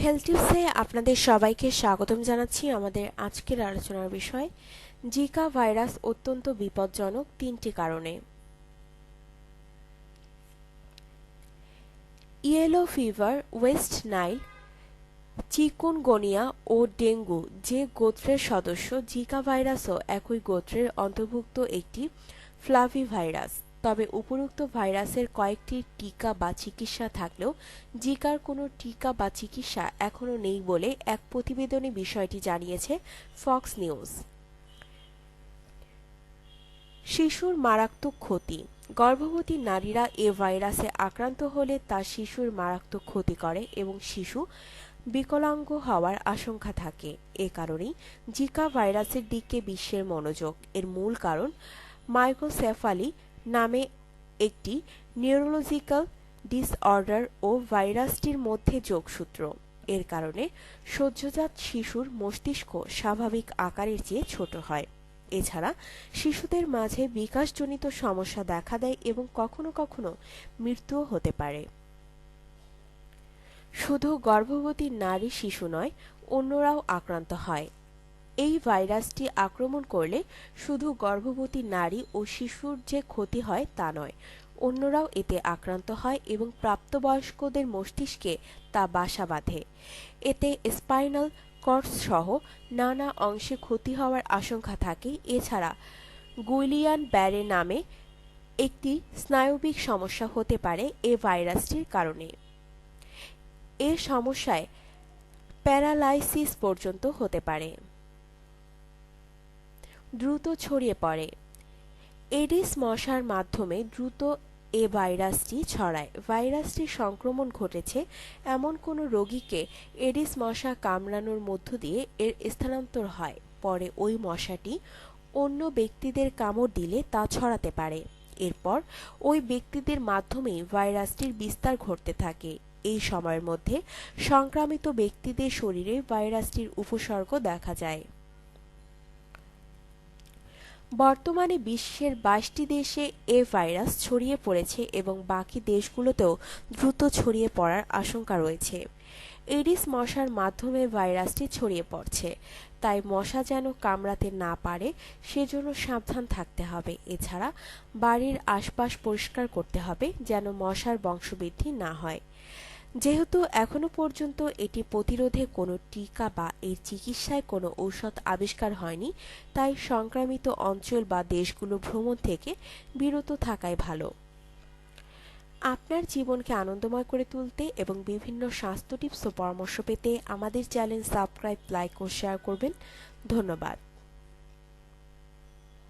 Health টিপসে আপনাদের সবাইকে স্বাগতম জানাচ্ছি। আমাদের আজকের আলোচনার বিষয় জিকা ভাইরাস অত্যন্ত বিপজ্জনক তিনটি কারণে। Yellow fever, West Nile, chikungunya ও ডেঙ্গু যে গোত্রের সদস্য, জিকা ভাইরাসও একই গোত্রের অন্তর্ভুক্ত একটি ফ্লাভিভাইরাস। তবে উপরোক্ত ভাইরাসের কয়েকটি টিকা বা চিকিৎসা থাকলেও জিকার কোনো টিকা বা চিকিৎসা এখনও নেই বলে এক প্রতিবেদনে বিষয়টি জানিয়েছে ফক্স নিউজ। শিশুর মারাত্মক ক্ষতি। গর্ভবতী নারীরা এ ভাইরাসে আক্রান্ত হলে তা শিশুর মারাত্মক ক্ষতি করে এবং শিশু বিকলাঙ্গ হওয়ার আশঙ্কা থাকে। এ কারণেই জিকা ভাইরাসের দিকে বিশ্বের মনোযোগ। এর মূল কারণ মাইক্রোসেফালি নামে একটি নিউরোলজিক্যাল ডিসঅর্ডার ও ভাইরাসটির মধ্যে যোগসূত্র। এর কারণে সদ্যজাত শিশুর মস্তিষ্ক স্বাভাবিক আকারের চেয়ে ছোট হয়। এছাড়া শিশুদের মাঝে বিকাশজনিত সমস্যা দেখা দেয় এবং কখনো কখনো মৃত্যুও হতে পারে। শুধু গর্ভবতী নারী শিশু নয়, অন্যরাও আক্রান্ত হয়। এই ভাইরাসটি আক্রমণ করলে শুধু গর্ভবতী নারী ও শিশুর যে ক্ষতি হয় তা নয়, অন্যরাও এতে আক্রান্ত হয় এবং প্রাপ্তবয়স্কদের মস্তিষ্কে তা বাসা বাঁধে। এতে স্পাইনাল কর্ড সহ নানা অংশে ক্ষতি হওয়ার আশঙ্কা থাকে। এছাড়া গুইলিয়ান ব্যারে নামে একটি স্নায়বিক সমস্যা হতে পারে এ ভাইরাসটির কারণে। এর সমস্যায় প্যারালাইসিস পর্যন্ত হতে পারে। দ্রুত ছড়িয়ে পড়ে। এডিস মশার মাধ্যমে দ্রুত এ ভাইরাসটি ছড়ায়। ভাইরাসটির সংক্রমণ ঘটেছে এমন কোনো রোগীকে এডিস মশা কামড়ানোর মধ্য দিয়ে এর স্থানান্তর হয়। পরে ওই মশাটি অন্য ব্যক্তিদের কামড় দিলে তা ছড়াতে পারে। এরপর ওই ব্যক্তিদের মাধ্যমেই ভাইরাসটির বিস্তার ঘটতে থাকে। এই সময়ের মধ্যে সংক্রামিত ব্যক্তিদের শরীরে ভাইরাসটির উপসর্গ দেখা যায়। বর্তমানে বিশ্বের ২২টি দেশে এ ভাইরাস ছড়িয়ে পড়েছে এবং বাকি দেশগুলোতেও দ্রুত ছড়িয়ে পড়ার আশঙ্কা রয়েছে। এডিস মশার মাধ্যমে ভাইরাসটি ছড়িয়ে পড়ছে, তাই মশা যেন কামড়াতে না পারে সেজন্য সাবধান থাকতে হবে। এছাড়া বাড়ির আশপাশ পরিষ্কার করতে হবে যেন মশার বংশবৃদ্ধি না হয়। যেহেতু এখনো পর্যন্ত এটি প্রতিরোধে কোনো টিকা বা এর চিকিৎসায় কোনো ঔষধ আবিষ্কার হয়নি, তাই সংক্রামিত অঞ্চল বা দেশগুলো ভ্রমণ থেকে বিরত থাকাই ভালো। আপনার জীবনকে আনন্দময় করে তুলতে এবং বিভিন্ন স্বাস্থ্য টিপস ও পরামর্শ পেতে আমাদের চ্যানেল সাবস্ক্রাইব, লাইক ও শেয়ার করবেন। ধন্যবাদ।